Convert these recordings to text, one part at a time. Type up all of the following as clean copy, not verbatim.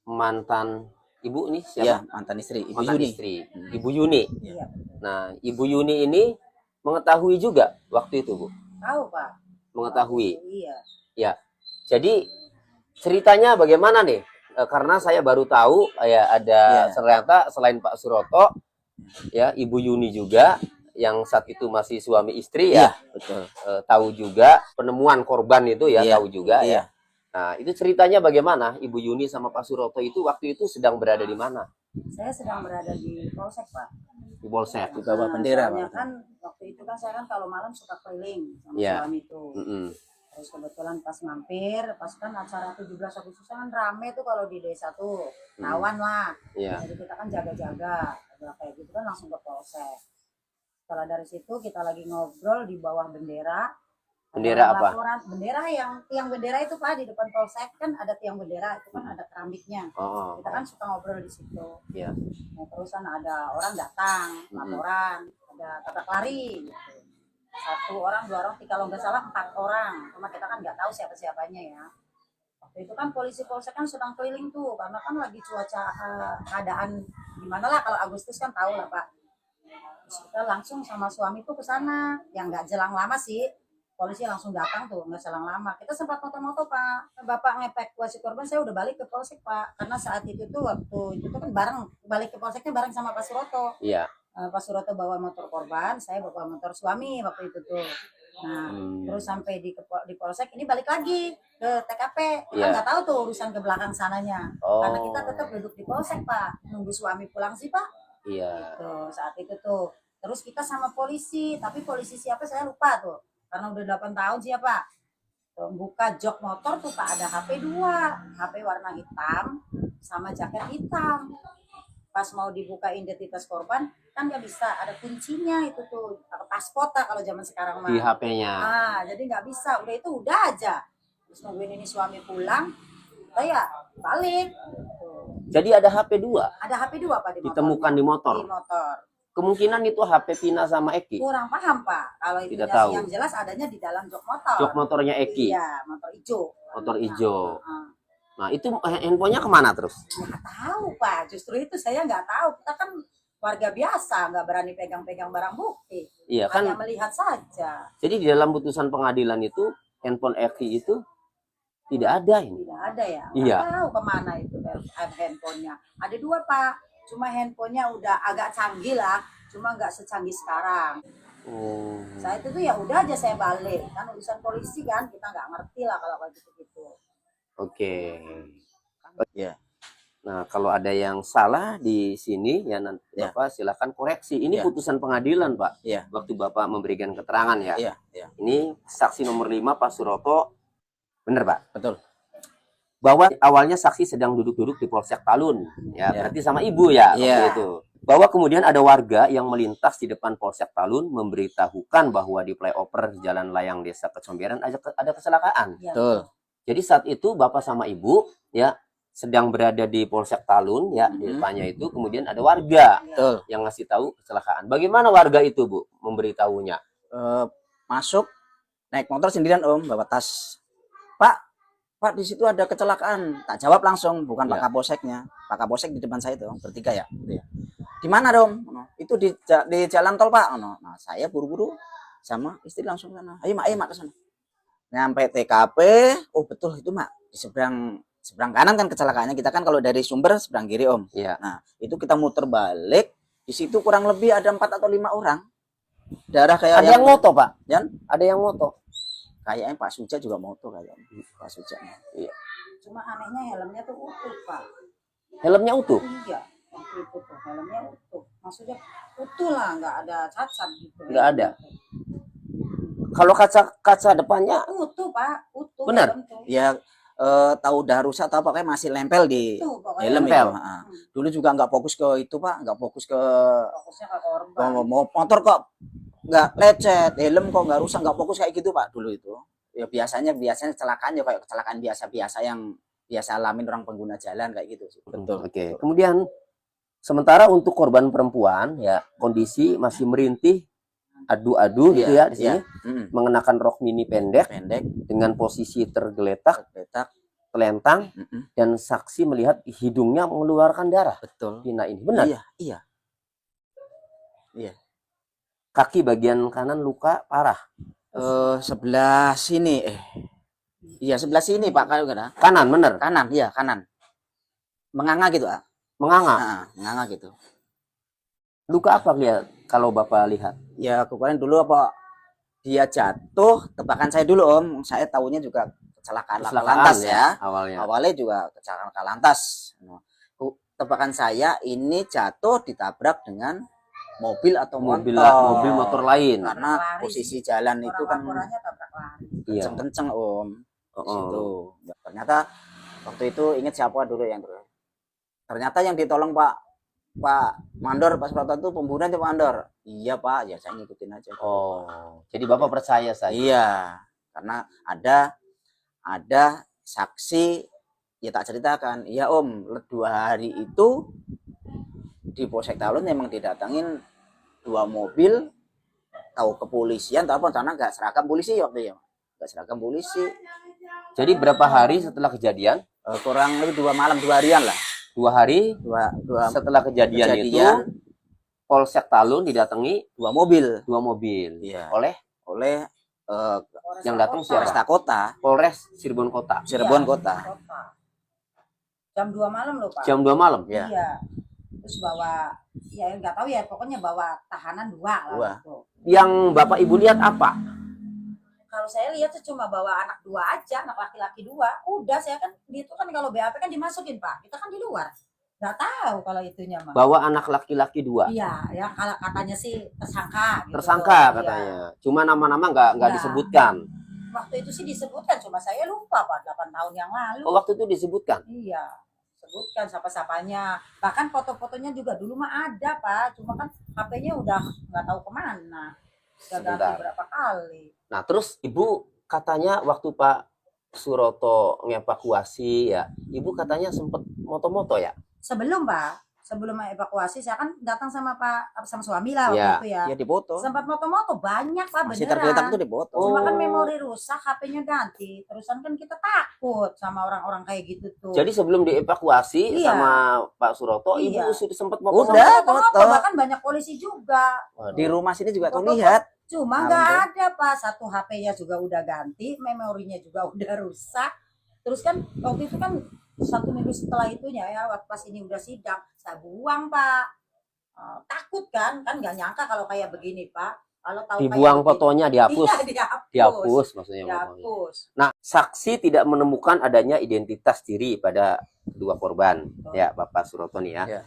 mantan ibu nih Iya, siapa? mantan istri, Ibu Mantan Yuni. istri, Ibu Yuni. Iya. Nah, Ibu Yuni ini mengetahui juga waktu itu, Bu? Tahu, Pak. Mengetahui. Iya. Ya. Jadi ceritanya bagaimana nih? Karena saya baru tahu ya ada ternyata selain Pak Suroto ya Ibu Yuni juga yang saat itu masih suami istri ya. Betul. Tahu juga penemuan korban itu ya, tahu juga ya. Nah, itu ceritanya bagaimana Ibu Yuni sama Pak Suroto itu waktu itu sedang berada di mana? Saya sedang berada di Polsek, Pak. Di Polsek. Di bawah bendera, soalnya Pak. kan waktu itu kan saya kan kalau malam suka keliling sama Iya. suami itu. Terus kebetulan pas mampir, pas kan acara 17 Agustus kan rame tuh kalau di desa tuh. Rawan lah. Iya. Jadi kita kan jaga-jaga. Kayak gitu kan langsung ke Polsek. Setelah dari situ kita lagi ngobrol di bawah bendera. Bendera apa? Laporan, bendera yang tiang bendera itu Pak di depan Polsek kan ada tiang bendera itu kan ada keramiknya. Kita kan suka ngobrol di situ. Iya. Nah, terusan ada orang datang laporan, ada tabrak lari. Gitu. 1 orang, 2 orang, kalau nggak salah 4 orang. Cuma kita kan nggak tahu siapa-siapanya ya. Waktu itu kan polisi Polsek kan sedang keliling tuh karena kan lagi cuaca keadaan gimana lah kalau Agustus kan tahu lah Pak. Terus kita langsung sama suami tuh ke sana, yang nggak jelang lama sih. Polisi langsung datang tuh, nggak selang lama. Kita sempat foto-foto Pak. Bapak ngevakuasi korban, saya udah balik ke Polsek Pak. Karena saat itu tuh waktu itu kan bareng balik ke Polseknya bareng sama Pak Suroto. Iya. Pak Suroto bawa motor korban, saya bawa motor suami waktu itu tuh. Nah, terus sampai di Polsek ini balik lagi ke TKP. Kita nggak tahu tuh urusan ke belakang sananya. Karena kita tetap duduk di Polsek Pak, nunggu suami pulang sih Pak. Iya. Gitu, saat itu tuh. Terus kita sama polisi, tapi polisi siapa saya lupa tuh. Karena udah 8 tahun siapa. Buka jok motor tuh Pak ada HP 2, HP warna hitam sama jaket hitam. Pas mau dibuka identitas korban kan nggak bisa, ada kuncinya itu tuh paspor kalau zaman sekarang mah di HP-nya. Jadi nggak bisa, udah itu udah aja. Terus nungguin ini suami pulang, saya balik. Jadi ada HP 2? Ada HP 2 Pak di motor. Ditemukan di motor. Di motor. Kemungkinan itu HP Pina sama Eki. Kurang paham Pak. Kalau itu yang jelas adanya di dalam jok motor. Jok motornya Eki. Iya, motor hijau. Motor hijau. Nah itu handphonenya kemana terus? Nggak tahu Pak. Justru itu saya nggak tahu. Kita kan warga biasa, nggak berani pegang-pegang barang bukti. Iya kan. Hanya melihat saja. Jadi di dalam putusan pengadilan itu handphone Eki itu tidak ada ini. Tidak ada ya. Iya. Nggak tahu kemana itu handphonenya. Ada 2 Pak. Cuma handphonenya udah agak canggih lah, cuma nggak secanggih sekarang. Saya itu tuh ya udah aja saya balik, kan urusan polisi kan kita nggak ngerti lah kalau kayak gitu-gitu. Oke. Ya. Nah kalau ada yang salah di sini ya nanti Bapak silakan koreksi. Ini putusan pengadilan Pak. Waktu Bapak memberikan keterangan ya. Ini saksi nomor 5 Pak Suroto, benar Pak? Betul. Bahwa awalnya saksi sedang duduk-duduk di Polsek Talun, ya berarti sama ibu ya, waktu itu. Bahwa kemudian ada warga yang melintas di depan Polsek Talun memberitahukan bahwa di flyover Jalan Layang Desa Kecomberan ada kecelakaan. Betul. Jadi saat itu Bapak sama Ibu ya sedang berada di Polsek Talun ya, di depannya itu kemudian ada warga yang ngasih tahu kecelakaan. Bagaimana warga itu Bu memberitahunya? Masuk naik motor sendirian Om, bawa tas. Pak, di situ ada kecelakaan. Tak jawab langsung, bukan Pak Kapolseknya. Pak Kapolsek di depan saya itu, bertiga ya. Di mana dong? Itu di jalan tol Pak. Nah, saya buru-buru sama istri langsung ke sana. Ayo mak ke sana. Nyampe TKP, oh betul itu mak di seberang kanan kan kecelakaannya. Kita kan kalau dari Sumber seberang kiri Om. Iya. Nah itu kita muter balik. Di situ kurang lebih ada 4 atau 5 orang. Darah kayak ada yang moto Pak? Jan? Ada yang moto. Kayaknya Pak Suja juga moto kayaknya. Pak Suja. Iya. Cuma anehnya helmnya tuh utuh Pak. Helmnya utuh? Iya. Waktu itu tuh helmnya utuh. Maksudnya utuh lah, nggak ada cacat gitu. Nggak ada. Kalau kaca depannya utuh Pak, utuh. Benar? Ya tahu udah rusak atau pakai masih nempel di helm itu. Dulu juga nggak fokus ke itu Pak, nggak fokus ke fokusnya ke korban. Motor kok nggak lecet, helm kok nggak rusak, nggak fokus kayak gitu Pak dulu itu. Ya biasanya kecelakaan ya kayak kecelakaan biasa-biasa yang biasa alamin orang pengguna jalan kayak gitu sih. Betul. Oke. Kemudian sementara untuk korban perempuan ya kondisi masih merintih, adu-adu gitu ya di sini, mengenakan rok mini pendek dengan posisi tergeletak telentang dan saksi melihat hidungnya mengeluarkan darah. Betul. Pina ini benar. Iya. Kaki bagian kanan luka parah. Sebelah sini. Iya, sebelah sini Pak. Kanan bener. Kanan, iya kanan. Menganga gitu, Pak. Menganga. Menganga gitu. Luka apa lihat kalau Bapak lihat? Ya kemarin dulu apa dia jatuh, tebakan saya dulu Om. Saya tahunya juga kecelakaan lantas ya. Awalnya juga kecelakaan lantas. Tebakan saya ini jatuh ditabrak dengan mobil atau mobil motor lain. Karena posisi jalan itu kan kenceng-kenceng Om. Situ. Ternyata waktu itu ingat siapa dulu yang terus. Ternyata yang ditolong Pak Mandor, Pak Suroto itu pembunuhan Pak Mandor. Iya Pak, ya saya ngikutin aja. Jadi Bapak percaya saya? Iya, karena ada saksi, ya tak ceritakan. Iya Om, 2 hari itu di Polsek Talun memang didatangin 2 mobil, tahu kepolisian, tahu apa, karena nggak seragam polisi waktu ya, nggak seragam polisi. Jadi berapa hari setelah kejadian? Kurang lebih 2 malam 2 harian lah. 2 hari setelah kejadian itu Polsek Talun didatangi 2 mobil. Iya. Oleh yang datang siapa? Polresta Kota. Polres Cirebon Kota. Kota. Jam 2 malam loh Pak. Jam 2 malam? Iya. Terus bawa, ya nggak tahu ya, pokoknya bawa tahanan 2 lah. Gitu. Yang Bapak Ibu lihat apa? Kalau saya lihat cuma bawa anak 2 aja, anak laki-laki 2. Udah, saya kan itu kan kalau BAP kan dimasukin Pak. Kita kan di luar. Nggak tahu kalau itunya mah. Bawa anak laki-laki 2. Iya, ya kalau katanya sih tersangka. Gitu. Tersangka katanya. Iya. Cuma nama-nama nggak disebutkan. Waktu itu sih disebutkan, cuma saya lupa Pak, 8 tahun yang lalu. Waktu itu disebutkan? Iya, sebutkan siapa-siapanya. Bahkan foto-fotonya juga dulu mah ada Pak. Cuma kan HP-nya udah nggak tahu kemana. Udah ganti berapa kali. Nah terus Ibu katanya waktu Pak Suroto ngevakuasi ya, Ibu katanya sempat moto-moto ya? Sebelum Pak, sebelum evakuasi saya kan datang sama suami lah waktu itu ya. Iya, dipoto. Sempat moto-moto banyak Pak, masih beneran. tergeletak itu dipoto. Cuma kan memori rusak, HP-nya ganti. Terusan kan kita takut sama orang-orang kayak gitu tuh. Jadi sebelum dievakuasi sama Pak Suroto, Ibu sudah sempat moto. Udah foto. Bahkan banyak polisi juga. Di rumah sini juga tuh lihat. Cuma nggak ada Pak, 1 HP-nya juga udah ganti, memorinya juga udah rusak. Terus kan waktu itu kan 1 minggu setelah itunya ya, pas ini udah sidang, saya buang Pak. Takut kan nggak nyangka kalau kayak begini Pak. Kalau tahu dibuang fotonya, dihapus. Iya, dihapus maksudnya. Dihapus. Nah, saksi tidak menemukan adanya identitas diri pada kedua korban, ya Bapak Suroto nih ya.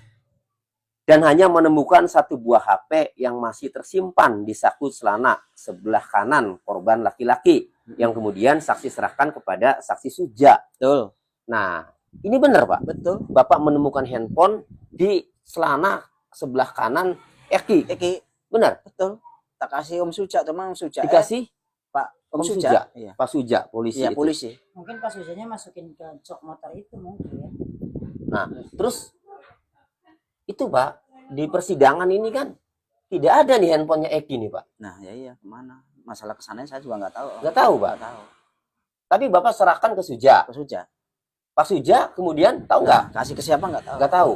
Dan hanya menemukan 1 buah HP yang masih tersimpan di saku celana sebelah kanan korban laki-laki, yang kemudian saksi serahkan kepada saksi Suja. Betul. Nah, ini benar Pak? Betul. Bapak menemukan handphone di celana sebelah kanan Eki. Benar? Betul. Tak kasih Om Suja, teman Om Suja. Dikasih Pak Om Suja. Iya. Pak Suja, polisi. Iya, polisi. Mungkin Pak Sujanya masukin ke jok motor itu mungkin ya. Nah, terus itu Pak, di persidangan ini kan tidak ada nih handphonenya Eki nih Pak. Nah, iya, kemana? Masalah kesananya saya juga nggak tahu. Nggak tahu Pak. Nggak tahu. Tapi Bapak serahkan ke Suja. Ke Suja. Pak Suja kemudian tahu nggak? Kasih ke siapa nggak tahu. Nggak tahu.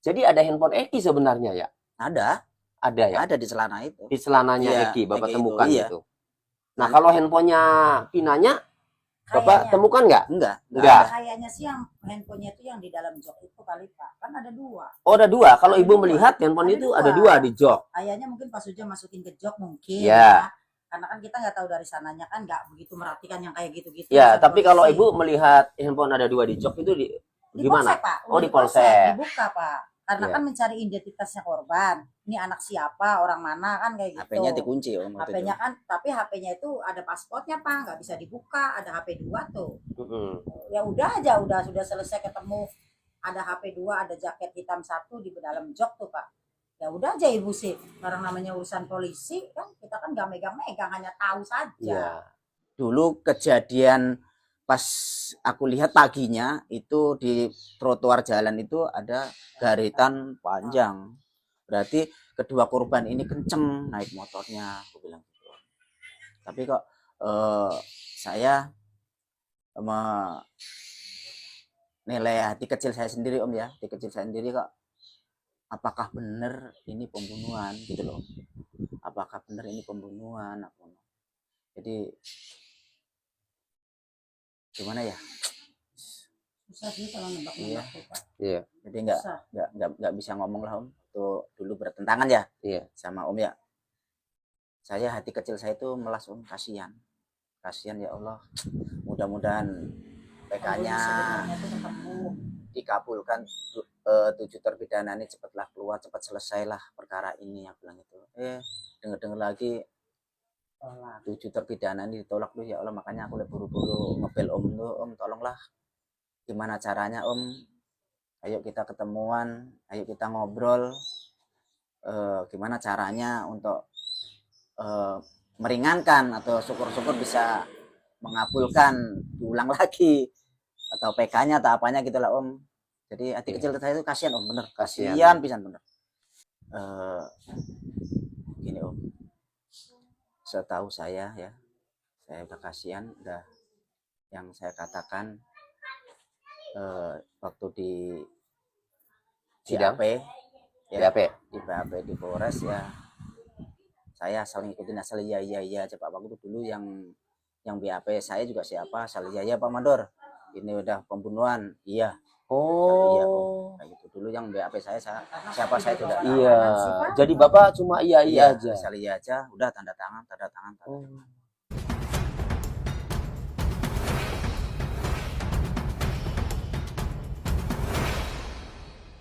Jadi ada handphone Eki sebenarnya ya? Ada ya? Ada di celana itu. Di celananya iya, Eki Bapak temukan itu. Iya. itu. Nah, kalau handphonenya Pinanya Bapak temukan nggak? Enggak. Kayaknya sih yang handphonenya itu yang di dalam jok itu kali Pak. Kan ada 2. Oh, ada 2. Kalau Ibu melihat handphone itu ada 2 di jok. Kayaknya mungkin Pak Suja masukin ke jok mungkin. Ya. Karena kan kita nggak tahu dari sananya kan nggak begitu merhatikan yang kayak gitu-gitu. Ya, tapi kalau Ibu melihat handphone ada 2 di jok itu di gimana? Polsek, Pak. Oh, di Polsek. Dibuka Pak. Karena kan mencari identitasnya korban. Ini anak siapa, orang mana kan kayak gitu. HP-nya dikunci Om. HP-nya kan, tapi HP-nya itu ada pasportnya Pak, nggak bisa dibuka, ada HP 2 tuh. Ya udah aja, sudah selesai ketemu, ada HP 2, ada jaket hitam 1 di dalam jok tuh Pak. Ya udah aja Ibu sih, orang namanya urusan polisi kan, kita kan nggak megang-megang, hanya tahu saja. Ya. Dulu kejadian pas aku lihat paginya itu di trotoar jalan itu ada garitan panjang. Berarti kedua korban ini kenceng naik motornya, aku bilang gitu. Tapi kok saya menilai hati kecil saya sendiri Om ya, hati kecil saya sendiri kok, apakah benar ini pembunuhan gitu loh, apakah benar ini pembunuhan. Jadi gimana ya, Susah sih kalau iya, Iya. jadi nggak bisa ngomong lah Om. Tuh dulu bertentangan ya, Iya. sama Om ya. Saya hati kecil saya itu melas Om, kasihan ya Allah, mudah-mudahan PK-nya dikabulkan, 7 terpidana ini cepatlah keluar, cepat selesailah perkara ini, aku bilang itu. Dengar lagi 7 terpidana ini ditolak tuh, ya Allah. Makanya aku buru-buru ngebel Om tuh, Om tolonglah gimana caranya Om, ayo kita ketemuan, ayo kita ngobrol, gimana caranya untuk meringankan atau syukur-syukur bisa mengabulkan, diulang lagi atau PK-nya atau apanya gitulah Om. Jadi hati kecil saya itu kasihan Om, bener, kasihan pisan bener. Gini Om, setahu saya ya, saya udah kasihan, udah yang saya katakan waktu di BAP ya, di BAP di Polres ya, saya asal ngikutin, asal iya aja Pak. Waktu itu dulu yang BAP saya juga siapa, asal iya Pak Mandor, ini udah pembunuhan, iya. Iya Om, kayak gitu dulu yang BAP saya siapa saya tidak tahu. Iya, jadi Bapak cuma iya aja, asal iya aja, udah tanda tangan.